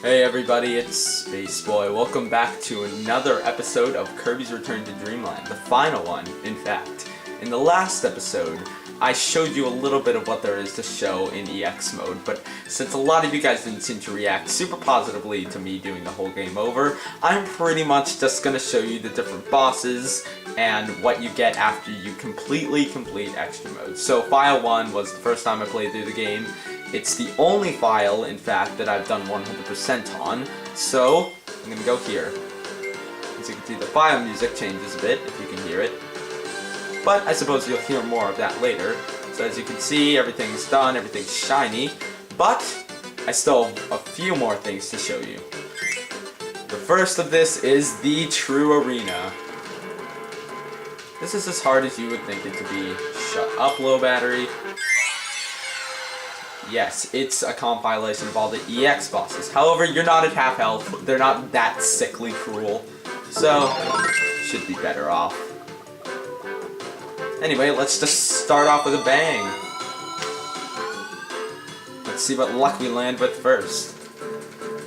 Hey everybody, it's Space Boy. Welcome back to another episode of Kirby's Return to Dreamland, the final one, in fact. In the last episode, I showed you a little bit of what there is to show in EX mode, but since a lot of you guys didn't seem to react super positively to me doing the whole game over, I'm pretty much just gonna show you the different bosses and what you get after you completely complete extra mode. So File 1 was the first time I played through the game. It's the only file, in fact, that I've done 100% on, so I'm gonna go here. As you can see, the file music changes a bit, if you can hear it. But I suppose you'll hear more of that later. So as you can see, everything's done, everything's shiny, but I still have a few more things to show you. The first of this is the true arena. This is as hard as you would think it to be. Shut up, low battery. Yes, it's a compilation of all the EX bosses. However, you're not at half health. They're not that sickly cruel. So, should be better off. Anyway, let's just start off with a bang. Let's see what luck we land with first.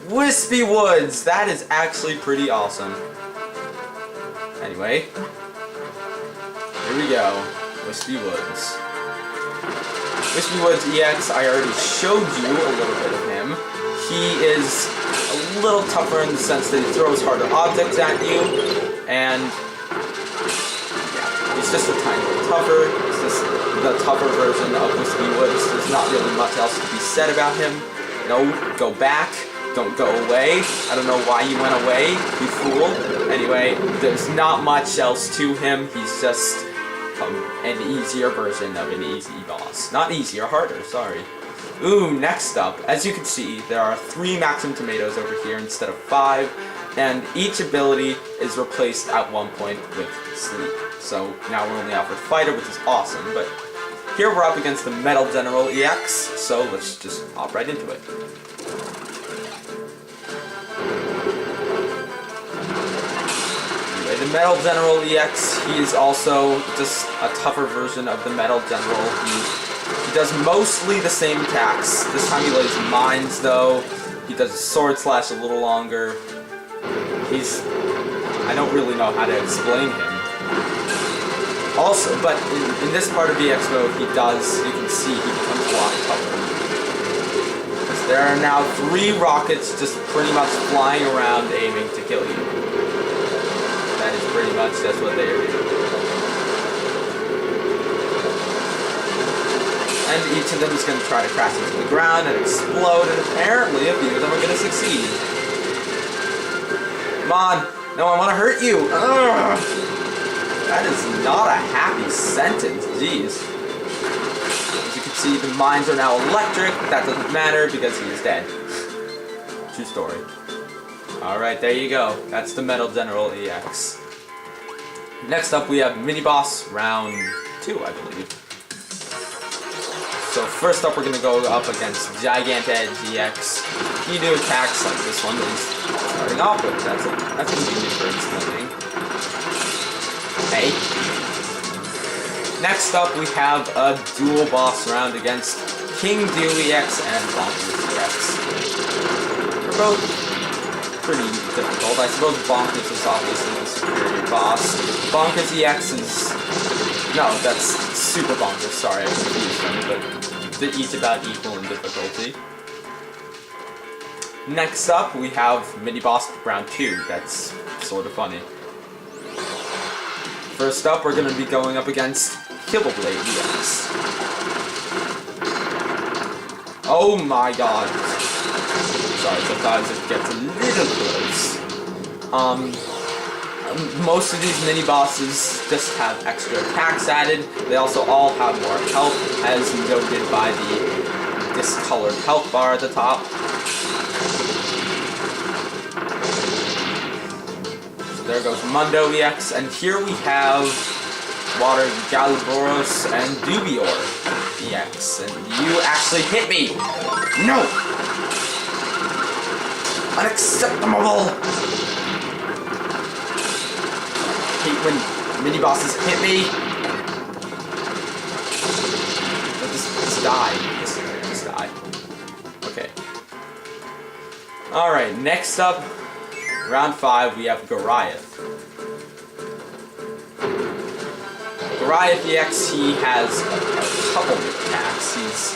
Whispy Woods! That is actually pretty awesome. Anyway, here we go. Whispy Woods. Whispy Woods EX, I already showed you a little bit of him. He is a little tougher in the sense that he throws harder objects at you, and yeah, he's just a tiny bit tougher. It's just the tougher version of Whispy Woods. There's not really much else to be said about him. No, go back. Don't go away. I don't know why you went away, you fool. Anyway, there's not much else to him. He's just an easier version of an easy boss. Not easier, harder, sorry. Ooh, next up, as you can see, there are 3 Maximum Tomatoes over here instead of 5, and each ability is replaced at one point with Sleep. So now we're only out for Fighter, which is awesome, but here we're up against the Metal General EX, so let's just hop right into it. The Metal General EX, he is also just a tougher version of the Metal General. He does mostly the same attacks. This time he lays mines, though. He does a sword slash a little longer. I don't really know how to explain him. Also, but in this part of EX mode, you can see he becomes a lot tougher. There are now 3 rockets just pretty much flying around aiming to kill you. That is pretty much just what they are doing. And each of them is going to try to crash into the ground and explode, and apparently a few of them are going to succeed. Come on! No, I want to hurt you! Ugh. That is not a happy sentence, jeez. As you can see, the mines are now electric, but that doesn't matter because he is dead. True story. Alright, there you go. That's the Metal General EX. Next up we have Miniboss round 2, I believe. So first up we're going to go up against Galacta EX. You do attacks like this one that he's starting off with. That's convenient for explaining. Hey. Next up we have a dual boss round against King Dooter EX and Bonkers EX. They're both pretty difficult. I suppose Bonkers is obviously the superior boss. Bonkers EX is... No, that's Super Bonkers, sorry, I confused them, but they're each about equal in difficulty. Next up, we have Miniboss round 2. That's sort of funny. First up, we're going to be going up against Kibblade EX. Oh my god. Sorry, sometimes it gets a little close. Most of these mini-bosses just have extra attacks added. They also all have more health, as noted by the discolored health bar at the top. So there goes Mundo EX, and here we have Water Galaboros and Dubior EX. And you actually hit me! No! Unacceptable! I hate when mini-bosses hit me. Just die. Just die. Okay. Alright, next up, round 5, we have Goriath. Goriath EX, he has a couple of attacks. He's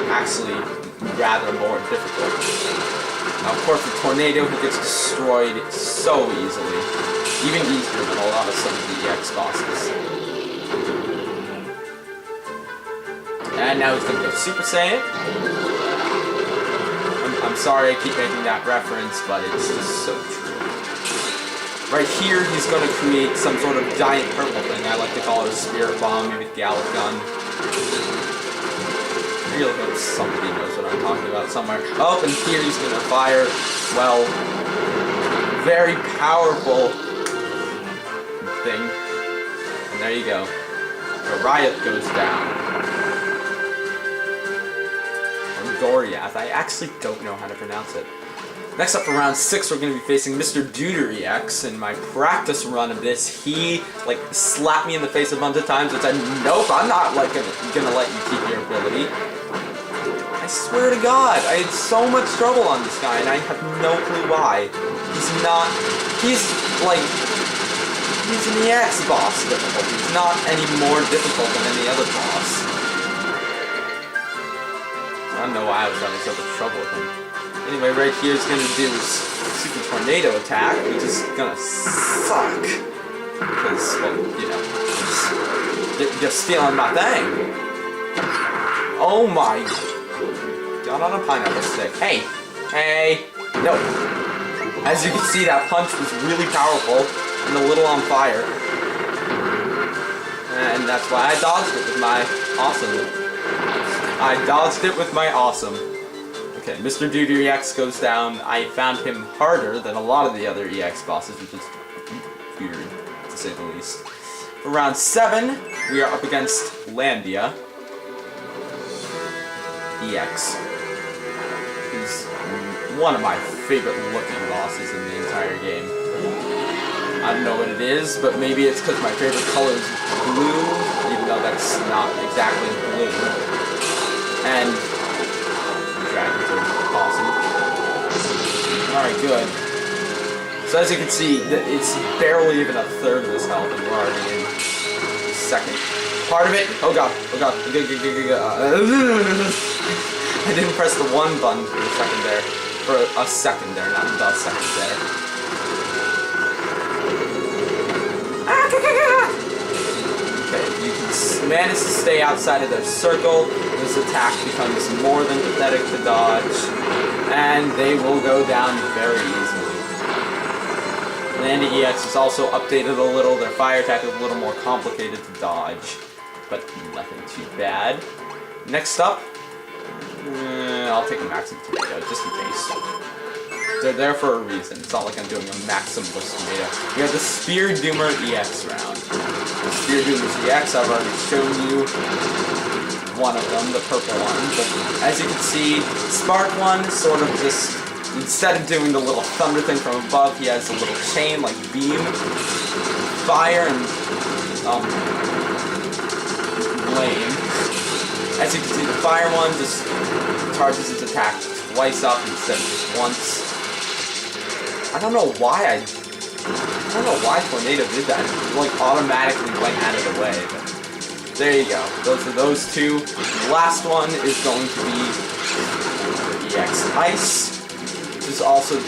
actually rather more difficult. Now, of course, the tornado, he gets destroyed so easily. Even easier than a lot of some of the EX bosses. And now he's gonna go Super Saiyan. I'm sorry I keep making that reference, but it's just so true. Right here, he's going to create some sort of giant purple thing. I like to call it a Spirit Bomb, maybe Galacta. I really hope somebody knows what I'm talking about somewhere. Oh, and here he's going to fire, well, very powerful thing. And there you go. Goriath goes down. Goriath. I actually don't know how to pronounce it. Next up for round 6, we're going to be facing Mr. Dooter EX. In my practice run of this, he like slapped me in the face a bunch of times and said, "Nope, I'm not like gonna let you keep your ability." I swear to God, I had so much trouble on this guy, and I have no clue why. He's an EX boss difficulty. He's not any more difficult than any other boss. I don't know why I was having so much trouble with him. Anyway, right here he's gonna do his Super Tornado attack, which is gonna suck. Because, well, you know, just stealing my thing. Oh my. Got on a pineapple stick. Hey! Hey! No! As you can see, that punch was really powerful and a little on fire. And that's why I dodged it with my awesome. I dodged it with my awesome. Okay, Mr. Dooter EX goes down. I found him harder than a lot of the other EX bosses, which is weird, to say the least. For round 7, we are up against Landia EX. He's one of my favorite looking bosses in the entire game. I don't know what it is, but maybe it's because my favorite color is blue, even though that's not exactly blue. And dragons are awesome. Alright, good. So as you can see, it's barely even a third of his health, and we're already in the second part of it. Oh god, oh god. I didn't press the 1 button for a second there. For a second there, not the second there. Okay, you can manage to stay outside of their circle. This attack becomes more than pathetic to dodge, and they will go down very easily. Landia EX is also updated a little. Their fire attack is a little more complicated to dodge, but nothing too bad. Next up, I'll take a Maximum Tomato, just in case. They're there for a reason. It's not like I'm doing a Maximalist Tomato. We have the Spear Doomer EX round. The Spear Doomer EX, I've already shown you one of them, the purple one. But as you can see, Spark one sort of just, instead of doing the little thunder thing from above, he has a little chain like beam, fire, and flame. As you can see, the fire one just charges its attack twice up instead of just once. I don't know why Tornado did that. It like automatically went out of the way. But there you go. Those are those two. The last one is going to be EX Ice, which is also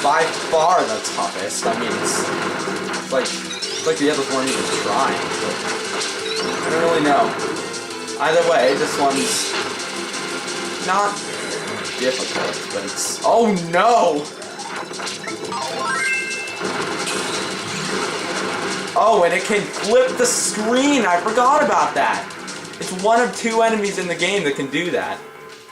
by far the toughest. I mean, it's like the others weren't even trying. But I don't really know. Either way, this one's not difficult, but it's... Oh no! Oh, and it can flip the screen! I forgot about that! It's one of 2 enemies in the game that can do that.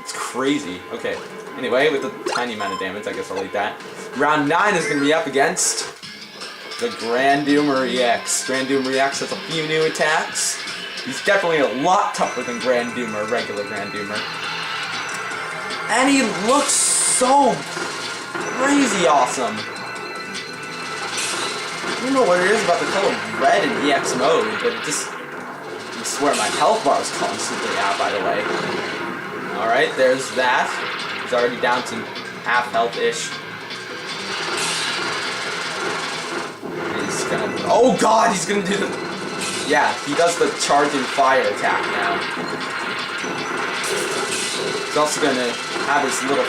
It's crazy. Okay, anyway, with a tiny amount of damage, I guess I'll eat that. Round 9 is going to be up against the Grand Doomer EX. Grand Doomer EX has a few new attacks. He's definitely a lot tougher than Grand Doomer, regular Grand Doomer. And he looks so crazy awesome. I don't know what it is about the color red in EX mode, but it just... I swear my health bar is constantly out, by the way. Alright, there's that. He's already down to half health-ish. He's gonna... Oh god, he's gonna do the... Yeah, he does the charging fire attack now. He's also gonna have his little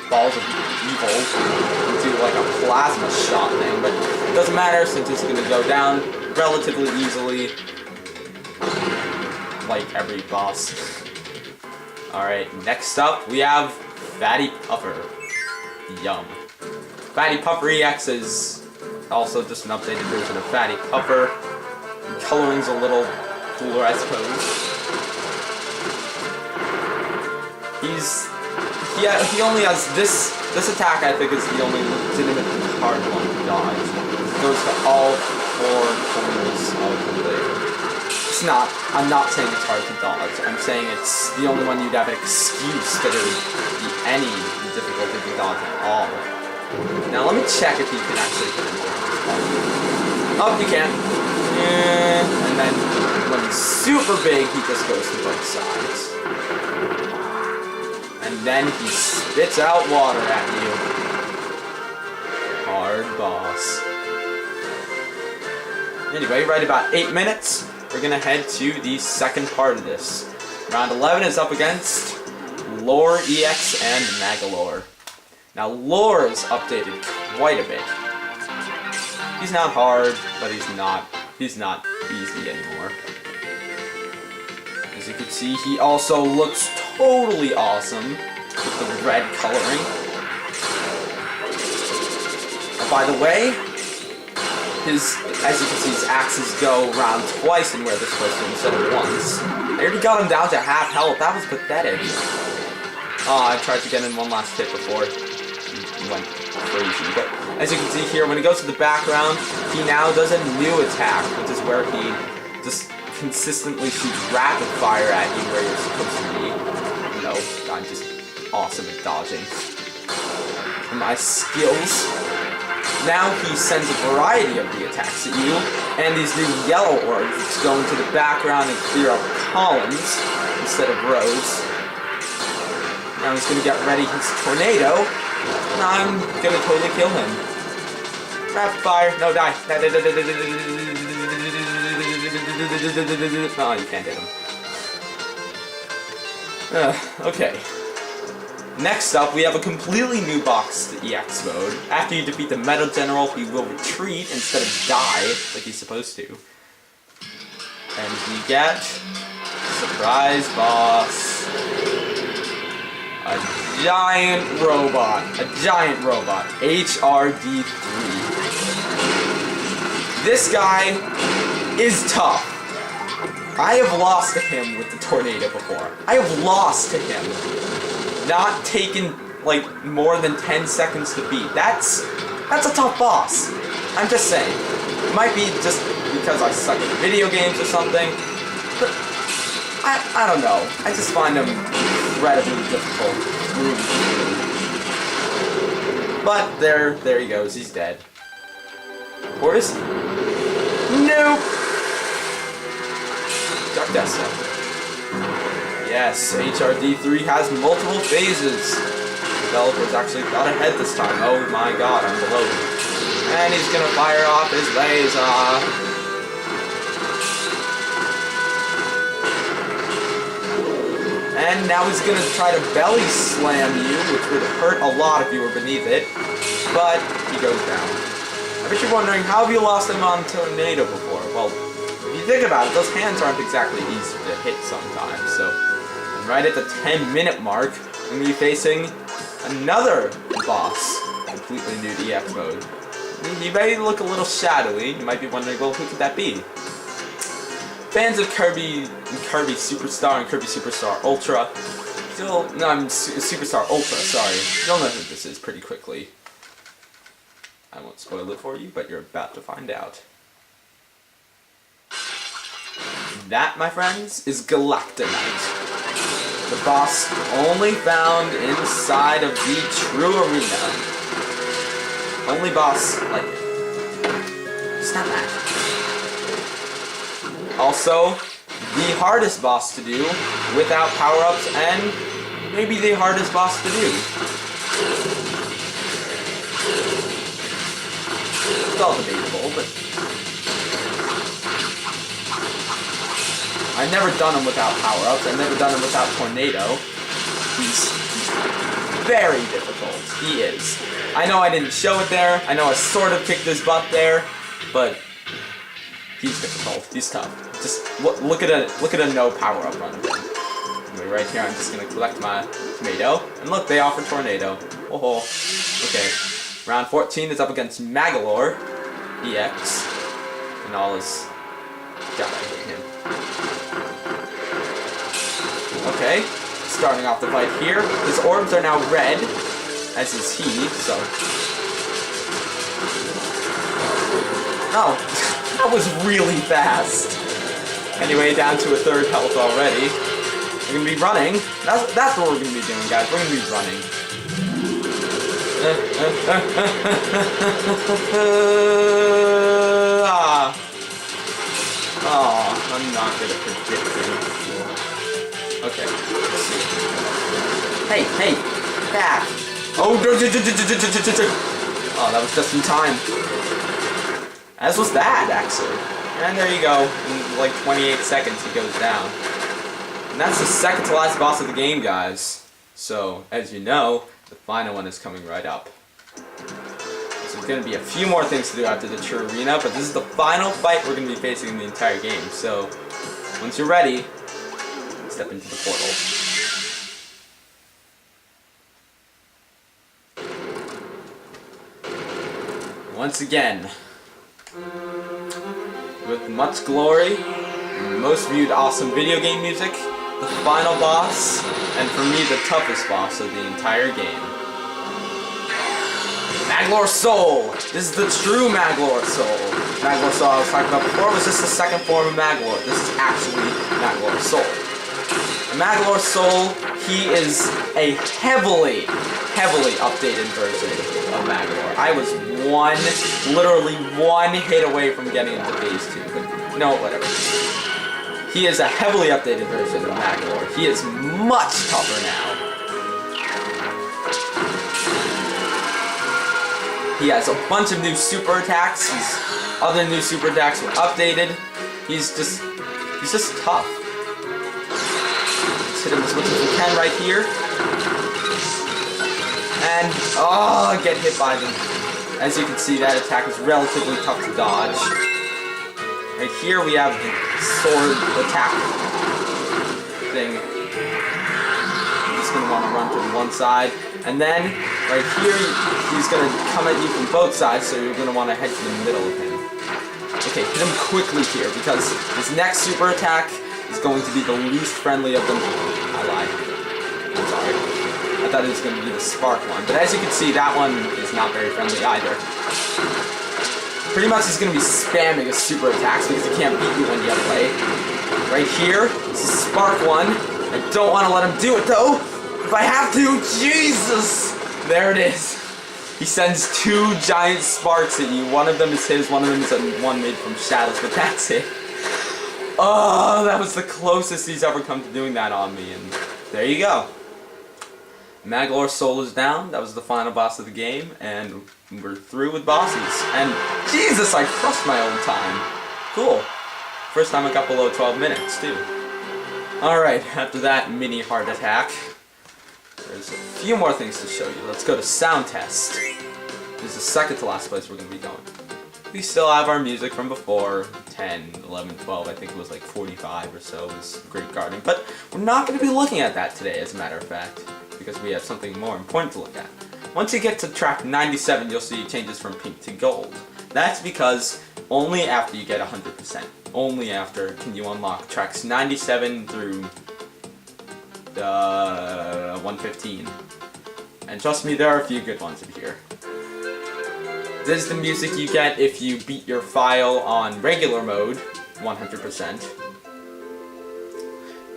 balls of evil and do like a plasma shot thing, but it doesn't matter since it's gonna go down relatively easily, like every boss. Alright, next up we have Fatty Puffer. Yum. Fatty Puffer EX is also just an updated version of Fatty Puffer. The coloring's a little cooler, I suppose. He only has this attack. I think is the only legitimate hard one to dodge. It goes to all four corners of the blade. It's not. I'm not saying it's hard to dodge. I'm saying it's the only one you'd have an excuse that it would be any difficulty to dodge at all. Now let me check if he can actually hit him. Oh, he can. And then when he's super big, he just goes to both sides. And then he spits out water at you. Hard boss. Anyway, right about 8 minutes, we're gonna head to the second part of this. Round 11 is up against Lor EX and Magolor. Now, Lor is updated quite a bit. He's not hard, but he's not easy anymore. As you can see, he also looks totally awesome with the red coloring. Oh, by the way, as you can see, his axes go around twice in where they're supposed to instead of once. I already got him down to half health. That was pathetic. Oh, I tried to get in one last hit before he went crazy. But as you can see here, when he goes to the background, he now does a new attack, which is where he just consistently shoots rapid fire at you where you're supposed to be. You know, I'm just awesome at dodging. And my skills. Now he sends a variety of the attacks at you, and these new yellow orbs go into the background and clear up columns instead of rows. Now he's gonna get ready his tornado, and I'm gonna totally kill him. Rapid fire, no, die. Oh, you can't hit him. Okay. Next up, we have a completely new box to EX mode. After you defeat the Metal General, he will retreat instead of die, like he's supposed to. And we get... surprise boss. A giant robot. HRD3. This guy is tough. I have lost to him with the tornado before. I have lost to him. Not taken like more than 10 seconds to beat. That's a tough boss. I'm just saying. It might be just because I suck at video games or something, but I don't know. I just find him incredibly difficult. But there he goes. He's dead. Or is he? Nope. Dark Dessa. Yes, HRD3 has multiple phases. Developers actually thought ahead this time. Oh my god, I'm below him. And he's gonna fire off his laser. And now he's gonna try to belly slam you, which would hurt a lot if you were beneath it. But he goes down. I bet you're wondering, how have you lost him on Tornado before? Well, if you think about it, those hands aren't exactly easy to hit sometimes, so... Right at the 10-minute mark, we're going to be facing another boss, completely new to EX mode. He may look a little shadowy. You might be wondering, well, who could that be? Fans of Kirby Superstar and Kirby Superstar Ultra, Superstar Ultra, sorry. You'll know who this is pretty quickly. I won't spoil it for you, but you're about to find out. That, my friends, is Galacta Knight. The boss only found inside of the true arena. Only boss like it. It's not that. Also, the hardest boss to do without power-ups, and maybe the hardest boss to do. It's all debatable, but I've never done him without power-ups. I've never done him without Tornado. He's very difficult. He is. I know I didn't show it there. I know I sort of kicked his butt there, but he's difficult. He's tough. Just look at a no power-up run of him. Anyway, right here, I'm just gonna collect my tomato, and look, they offer Tornado. Oh, okay. Round 14 is up against Magolor EX, and all his. God, I hate him. Okay, starting off the fight here. His orbs are now red, as is he, so... Oh, that was really fast. Anyway, down to a third health already. We're gonna be running. That's what we're gonna be doing, guys. We're gonna be running. Oh, I'm not good at predicting. Okay. Hey, back! Oh, that was just in time. As was that, actually. And there you go. In like 28 seconds, he goes down. And that's the second to last boss of the game, guys. So, as you know, the final one is coming right up. So there's going to be a few more things to do after the true arena, but this is the final fight we're going to be facing in the entire game. So, once you're ready, step into the portal. Once again, with much glory, most viewed awesome video game music, the final boss, and for me the toughest boss of the entire game. Magolor Soul! This is the true Magolor Soul. Magolor Soul I was talking about before was just the second form of Magolor. This is actually Magolor Soul. The Magolor Soul, he is a heavily updated version of Magolor. I was literally one hit away from getting into phase 2, but you know, whatever. He is a heavily updated version of Magolor. He is much tougher now. He has a bunch of new super attacks. His other new super attacks were updated. He's just tough. Let's hit him as much as we can right here. And, oh, get hit by them. As you can see, that attack is relatively tough to dodge. Right here we have the sword attack thing. You're just going to want to run to one side. And then, right here, he's going to come at you from both sides, so you're going to want to head to the middle of him. Okay, hit him quickly here, because his next super attack is going to be the least friendly of them. I lied. I'm sorry. I thought it was going to be the spark one, but as you can see, that one is not very friendly either. Pretty much he's going to be spamming his super attacks because he can't beat you when you play. Right here, this is spark one. I don't want to let him do it though. If I have to, Jesus! There it is. He sends two giant sparks at you. One of them is his, one of them is one made from shadows, but that's it. Oh, that was the closest he's ever come to doing that on me, and there you go. Magolor Soul is down. That was the final boss of the game, and we're through with bosses. And Jesus, I crushed my own time. Cool. First time I got below 12 minutes, too. Alright, after that mini heart attack, there's a few more things to show you. Let's go to sound test. This is the second to last place we're going to be going. We still have our music from before, 10, 11, 12, I think it was like 45 or so, was Great Garden. But we're not going to be looking at that today, as a matter of fact, because we have something more important to look at. Once you get to track 97, you'll see changes from pink to gold. That's because only after you get 100%, only after can you unlock tracks 97 through 115. And trust me, there are a few good ones in here. This is the music you get if you beat your file on regular mode, 100%.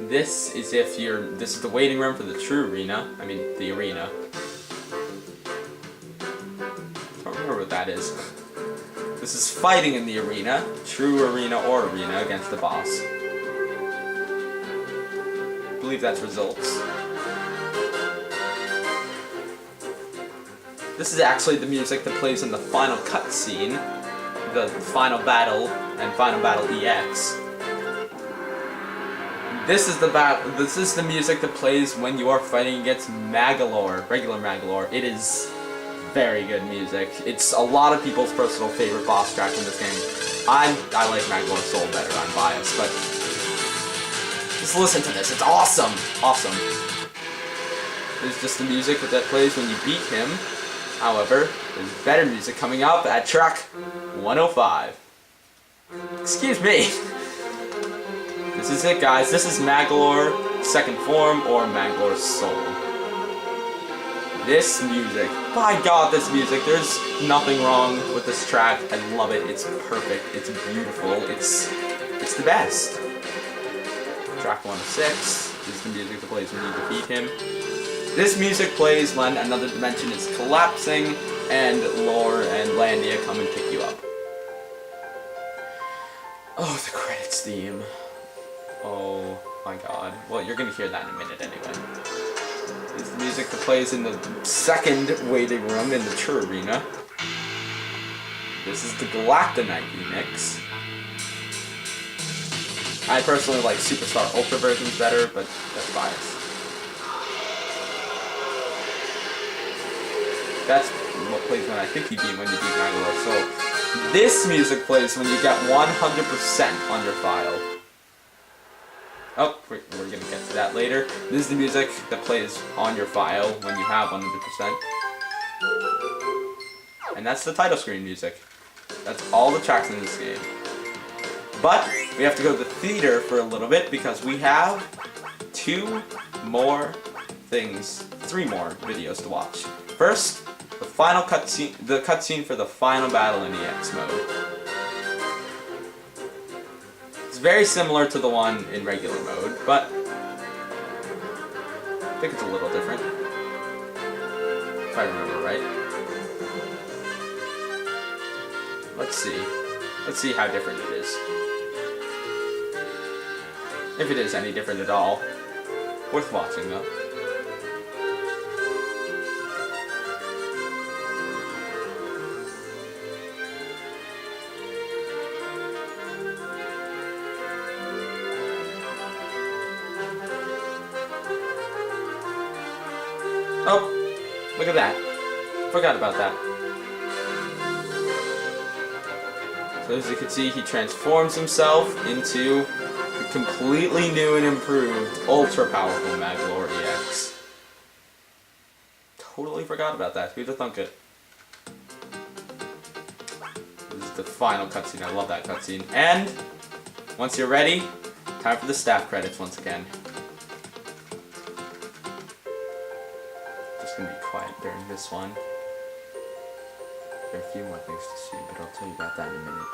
This is this is the waiting room for the true arena. I mean, the arena. I don't remember what that is. This is fighting in the arena, true arena or arena, against the boss. I believe that's results. This is actually the music that plays in the final cutscene, the final battle, and Final Battle EX. This is the music that plays when you are fighting against Magolor, regular Magolor. It is very good music. It's a lot of people's personal favorite boss track in this game. I like Magolor Soul better, I'm biased, but just listen to this, it's awesome! Awesome. This is just the music that plays when you beat him. However, there's better music coming up at track 105. Excuse me. This is it, guys. This is Magolor Second Form or Magolor Soul. This music. By God, this music. There's nothing wrong with this track. I love it. It's perfect. It's beautiful. It's the best. Track 106 is the music that plays when you defeat him. This music plays when another dimension is collapsing and Lor and Landia come and pick you up. Oh, the credits theme. Oh my God. Well, you're gonna hear that in a minute anyway. This is the music that plays in the second waiting room in the True Arena. This is the Galacta Night remix. I personally like Superstar Ultra versions better, but that's biased. That's what plays when I think you beat when you beat Magolor. So this music plays when you get 100% on your file. Oh, we're gonna get to that later. This is the music that plays on your file when you have 100%. And that's the title screen music. That's all the tracks in this game. But we have to go to the theater for a little bit because we have three more videos to watch. First, the final cutscene, the cutscene for the final battle in EX mode. It's very similar to the one in regular mode, but I think it's a little different, if I remember right. Let's see how different it is. If it is any different at all. Worth watching though. Oh, look at that. Forgot about that. So as you can see, he transforms himself into the completely new and improved, ultra-powerful Magolor EX. Totally forgot about that. Who'd have thunk it? This is the final cutscene. I love that cutscene. And, once you're ready, time for the staff credits once again. Just gonna be quiet during this one. There are a few more things to see, but I'll tell you about that in a minute.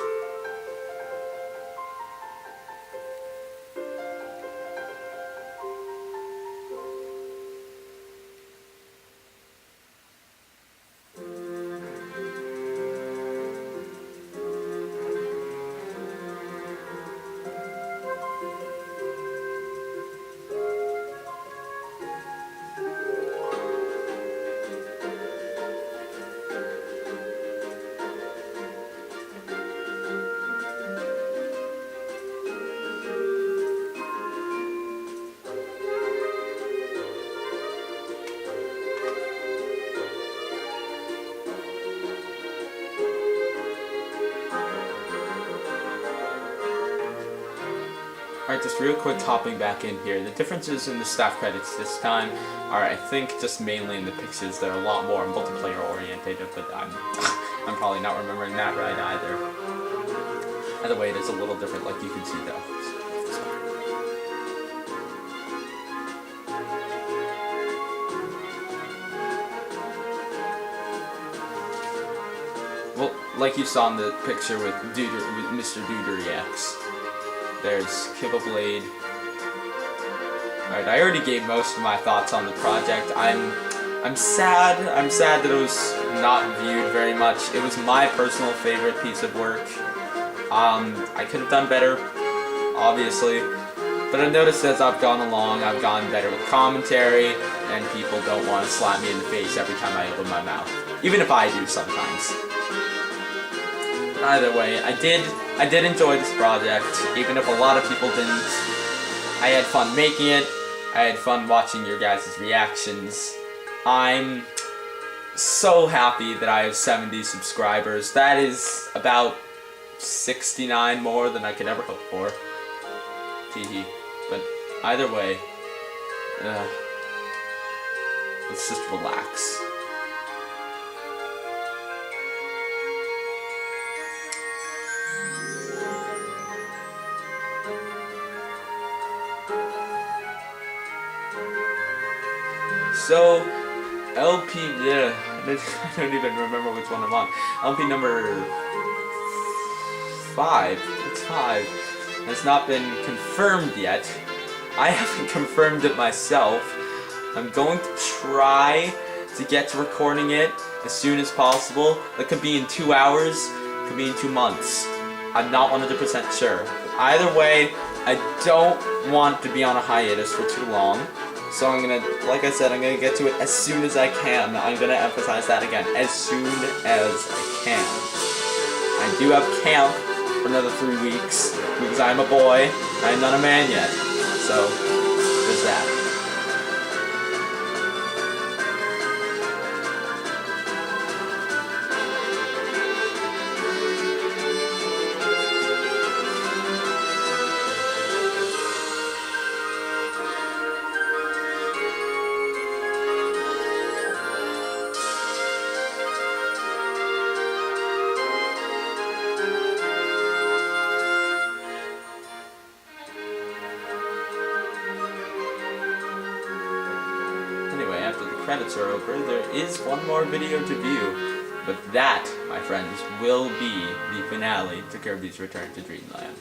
Alright, just real quick hopping back in here. The differences in the staff credits this time are, I think, just mainly in the pixels. They're a lot more multiplayer orientated, but I'm probably not remembering that right either. Either way, it is a little different, like you can see though. Well, like you saw in the picture with Mr. Dooter EX. There's Kibble Blade. Alright, I already gave most of my thoughts on the project. I'm sad that it was not viewed very much. It was my personal favorite piece of work. I could have done better, obviously. But I noticed as I've gone along, I've gotten better with commentary, and people don't want to slap me in the face every time I open my mouth. even if I do sometimes. Either way, I did enjoy this project, even if a lot of people didn't. I had fun making it. I had fun watching your guys' reactions. I'm so happy that I have 70 subscribers. That is about 69 more than I could ever hope for. Teehee. But either way, let's just relax. So, LP, I don't even remember which one I'm on. LP number 5. It's 5. It's not been confirmed yet. I haven't confirmed it myself. I'm going to try to get to recording it as soon as possible. It could be in 2 hours, it could be in 2 months. I'm not 100% sure. Either way, I don't want to be on a hiatus for too long. So I'm gonna, like I said, I'm gonna get to it as soon as I can. I'm gonna emphasize that again, as soon as I can. I do have camp for another 3 weeks, because I'm a boy, I'm not a man yet. So, there's that. Credits are over, there is one more video to view, but that, my friends, will be the finale to Kirby's Return to Dreamland.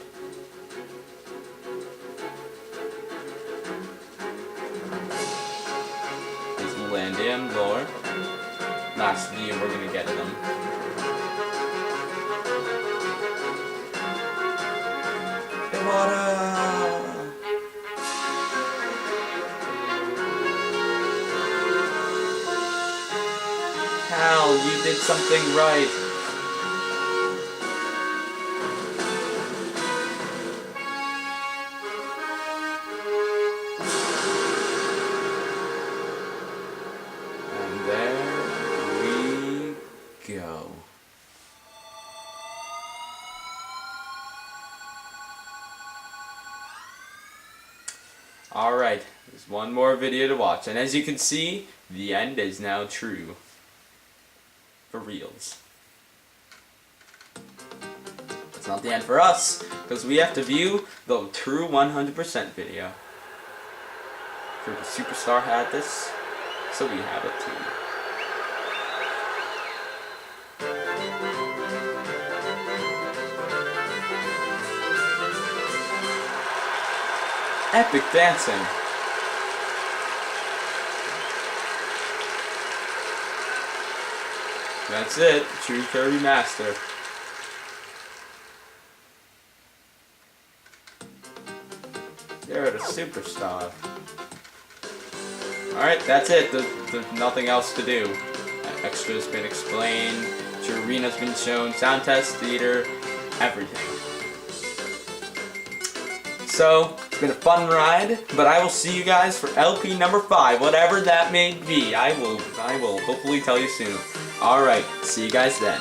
There's Landia and Lor. Last video we're gonna get of them. Hal, you did something right. And there we go. Alright, there's one more video to watch, and as you can see, the end is now true. For reals. It's not the end for us, because we have to view the true 100% video. Kirby Superstar had this, so we have it too. Epic dancing. That's it, true Kirby Master. You're the superstar. Alright, that's it. There's nothing else to do. Extra's been explained, arena's been shown, sound test, theater, everything. So, it's been a fun ride, but I will see you guys for LP number 5, whatever that may be. I will hopefully tell you soon. Alright, see you guys then.